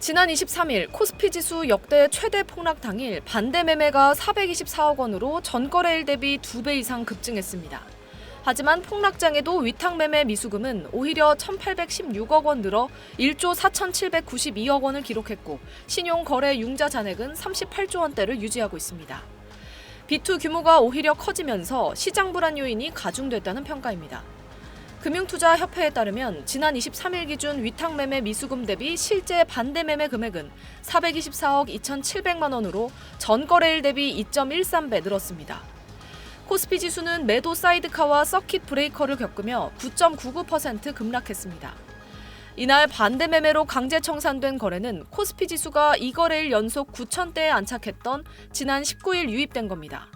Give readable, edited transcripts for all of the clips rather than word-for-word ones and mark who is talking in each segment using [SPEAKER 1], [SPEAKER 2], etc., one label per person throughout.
[SPEAKER 1] 지난 23일 코스피 지수 역대 최대 폭락 당일 반대 매매가 424억 원으로 전거래일 대비 2배 이상 급증했습니다. 하지만 폭락장에도 위탁 매매 미수금은 오히려 1,816억 원 늘어 1조 4,792억 원을 기록했고 신용거래 융자 잔액은 38조 원대를 유지하고 있습니다. B2 규모가 오히려 커지면서 시장 불안 요인이 가중됐다는 평가입니다. 금융투자협회에 따르면 지난 23일 기준 위탁매매 미수금 대비 실제 반대매매 금액은 424억 2,700만 원으로 전거래일 대비 2.13배 늘었습니다. 코스피 지수는 매도 사이드카와 서킷 브레이커를 겪으며 9.99% 급락했습니다. 이날 반대매매로 강제 청산된 거래는 코스피 지수가 2거래일 연속 9,000대에 안착했던 지난 19일 유입된 겁니다.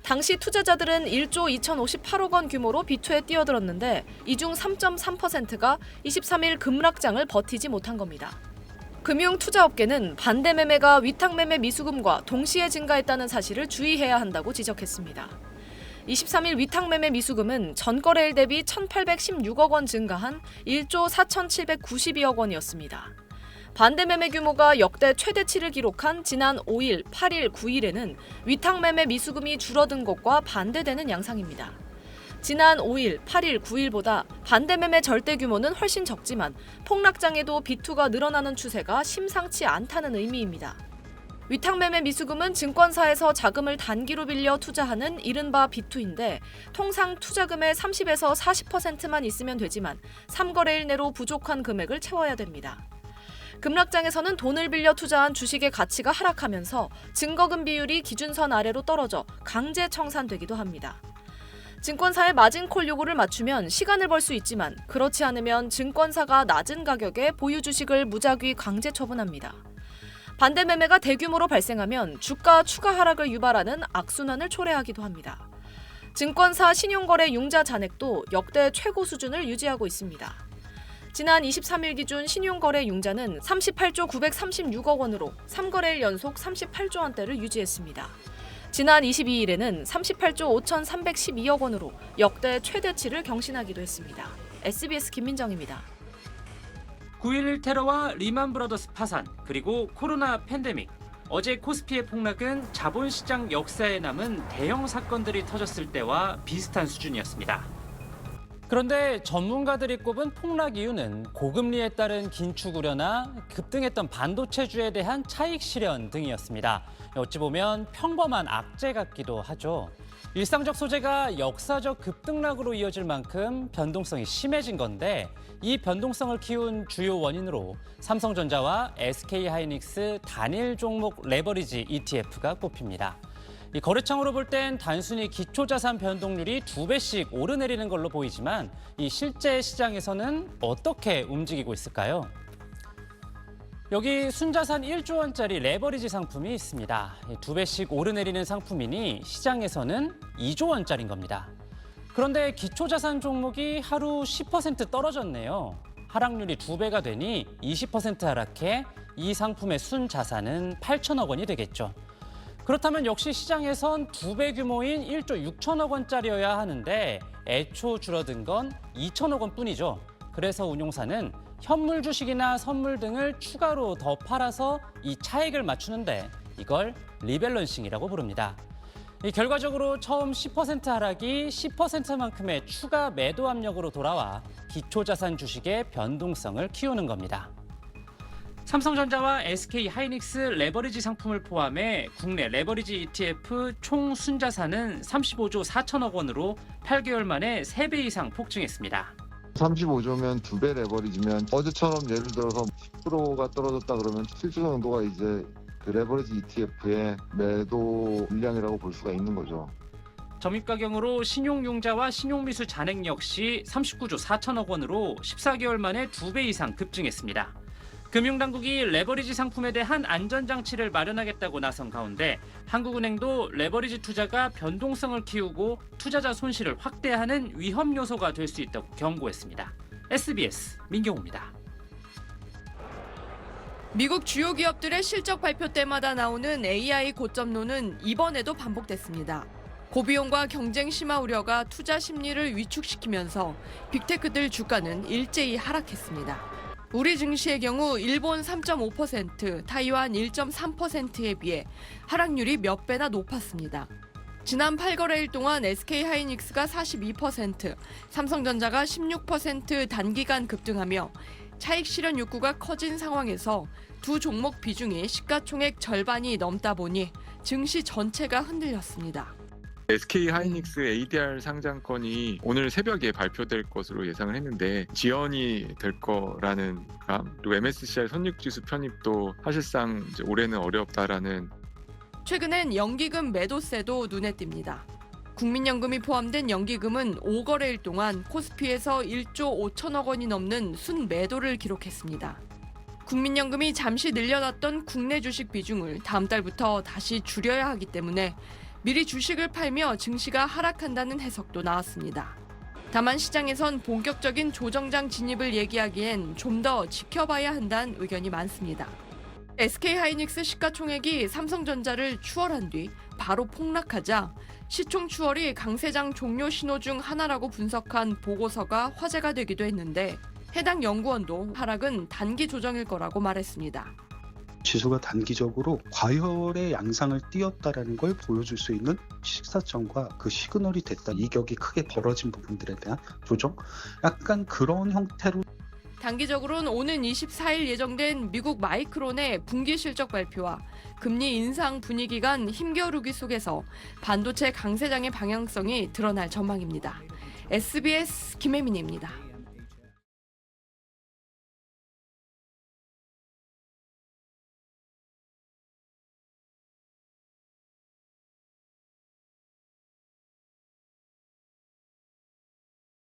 [SPEAKER 1] 당시 투자자들은 1조 2,058억 원 규모로 B2에 뛰어들었는데 이 중 3.3%가 23일 급락장을 버티지 못한 겁니다. 금융투자업계는 반대매매가 위탁매매 미수금과 동시에 증가했다는 사실을 주의해야 한다고 지적했습니다. 23일 위탁매매 미수금은 전거래일 대비 1,816억 원 증가한 1조 4,792억 원이었습니다. 반대매매 규모가 역대 최대치를 기록한 지난 5일, 8일, 9일에는 위탁매매 미수금이 줄어든 것과 반대되는 양상입니다. 지난 5일, 8일, 9일보다 반대매매 절대 규모는 훨씬 적지만 폭락장에도 B2가 늘어나는 추세가 심상치 않다는 의미입니다. 위탁매매 미수금은 증권사에서 자금을 단기로 빌려 투자하는 이른바 B2인데 통상 투자금의 30에서 40%만 있으면 되지만 3거래일 내로 부족한 금액을 채워야 됩니다. 급락장에서는 돈을 빌려 투자한 주식의 가치가 하락하면서 증거금 비율이 기준선 아래로 떨어져 강제 청산되기도 합니다. 증권사의 마진콜 요구를 맞추면 시간을 벌 수 있지만 그렇지 않으면 증권사가 낮은 가격에 보유 주식을 무작위 강제 처분합니다. 반대 매매가 대규모로 발생하면 주가 추가 하락을 유발하는 악순환을 초래하기도 합니다. 증권사 신용거래 융자 잔액도 역대 최고 수준을 유지하고 있습니다. 지난 23일 기준 신용거래 융자는 38조 936억 원으로 3거래일 연속 38조 원대를 유지했습니다. 지난 22일에는 38조 5,312억 원으로 역대 최대치를 경신하기도 했습니다. SBS 김민정입니다.
[SPEAKER 2] 9.11 테러와 리만 브라더스 파산, 그리고 코로나 팬데믹. 어제 코스피의 폭락은 자본시장 역사에 남은 대형 사건들이 터졌을 때와 비슷한 수준이었습니다.
[SPEAKER 3] 그런데 전문가들이 꼽은 폭락 이유는 고금리에 따른 긴축 우려나 급등했던 반도체주에 대한 차익 실현 등이었습니다. 어찌 보면 평범한 악재 같기도 하죠. 일상적 소재가 역사적 급등락으로 이어질 만큼 변동성이 심해진 건데 이 변동성을 키운 주요 원인으로 삼성전자와 SK하이닉스 단일 종목 레버리지 ETF가 꼽힙니다. 이 거래창으로 볼 땐 단순히 기초자산 변동률이 2배씩 오르내리는 걸로 보이지만 이 실제 시장에서는 어떻게 움직이고 있을까요? 여기 순자산 1조 원짜리 레버리지 상품이 있습니다. 2배씩 오르내리는 상품이니 시장에서는 2조 원짜리인 겁니다. 그런데 기초자산 종목이 하루 10% 떨어졌네요. 하락률이 2배가 되니 20% 하락해 이 상품의 순자산은 8천억 원이 되겠죠. 그렇다면 역시 시장에선 2배 규모인 1조 6천억 원짜리여야 하는데 애초 줄어든 건 2천억 원 뿐이죠. 그래서 운용사는 현물 주식이나 선물 등을 추가로 더 팔아서 이 차익을 맞추는데 이걸 리밸런싱이라고 부릅니다. 결과적으로 처음 10% 하락이 10%만큼의 추가 매도 압력으로 돌아와 기초자산 주식의 변동성을 키우는 겁니다.
[SPEAKER 2] 삼성전자와 SK하이닉스 레버리지 상품을 포함해 국내 레버리지 ETF 총 순자산은 35조 4천억 원으로 8개월 만에 3배 이상 폭증했습니다.
[SPEAKER 4] 35조면 2배 레버리지면 어제처럼 예를 들어서 10%가 떨어졌다 그러면 실질 정도가 이제 그 레버리지 ETF의 매도 물량이라고 볼 수가 있는 거죠.
[SPEAKER 2] 점입가경으로 신용융자와 신용미수 잔액 역시 39조 4천억 원으로 14개월 만에 2배 이상 급증했습니다. 금융당국이 레버리지 상품에 대한 안전장치를 마련하겠다고 나선 가운데 한국은행도 레버리지 투자가 변동성을 키우고 투자자 손실을 확대하는 위험 요소가 될 수 있다고 경고했습니다. SBS 민경호입니다.
[SPEAKER 5] 미국 주요 기업들의 실적 발표 때마다 나오는 AI 고점론은 이번에도 반복됐습니다. 고비용과 경쟁 심화 우려가 투자 심리를 위축시키면서 빅테크들 주가는 일제히 하락했습니다. 우리 증시의 경우 일본 3.5%, 타이완 1.3%에 비해 하락률이 몇 배나 높았습니다. 지난 8거래일 동안 SK하이닉스가 42%, 삼성전자가 16% 단기간 급등하며 차익 실현 욕구가 커진 상황에서 두 종목 비중이 시가총액 절반이 넘다 보니 증시 전체가 흔들렸습니다.
[SPEAKER 6] SK하이닉스 ADR 상장권이 오늘 새벽에 발표될 것으로 예상을 했는데 지연이 될 거라는 감, 그리고 MSCI 선익지수 편입도 사실상 이제 올해는 어렵다라는.
[SPEAKER 5] 최근엔 연기금 매도세도 눈에 띕니다. 국민연금이 포함된 연기금은 5거래일 동안 코스피에서 1조 5천억 원이 넘는 순매도를 기록했습니다. 국민연금이 잠시 늘려놨던 국내 주식 비중을 다음 달부터 다시 줄여야 하기 때문에 미리 주식을 팔며 증시가 하락한다는 해석도 나왔습니다. 다만 시장에선 본격적인 조정장 진입을 얘기하기엔 좀 더 지켜봐야 한다는 의견이 많습니다. SK하이닉스 시가총액이 삼성전자를 추월한 뒤 바로 폭락하자 시총 추월이 강세장 종료 신호 중 하나라고 분석한 보고서가 화제가 되기도 했는데 해당 연구원도 하락은 단기 조정일 거라고 말했습니다.
[SPEAKER 7] 지수가 단기적으로 과열의 양상을 띄었다라는 걸 보여줄 수 있는 식사점과 그 시그널이 됐다. 이격이 크게 벌어진 부분들에 대한 조정? 약간 그런 형태로.
[SPEAKER 5] 단기적으로는 오는 24일 예정된 미국 마이크론의 분기 실적 발표와 금리 인상 분위기가 힘겨루기 속에서 반도체 강세장의 방향성이 드러날 전망입니다. SBS 김혜민입니다.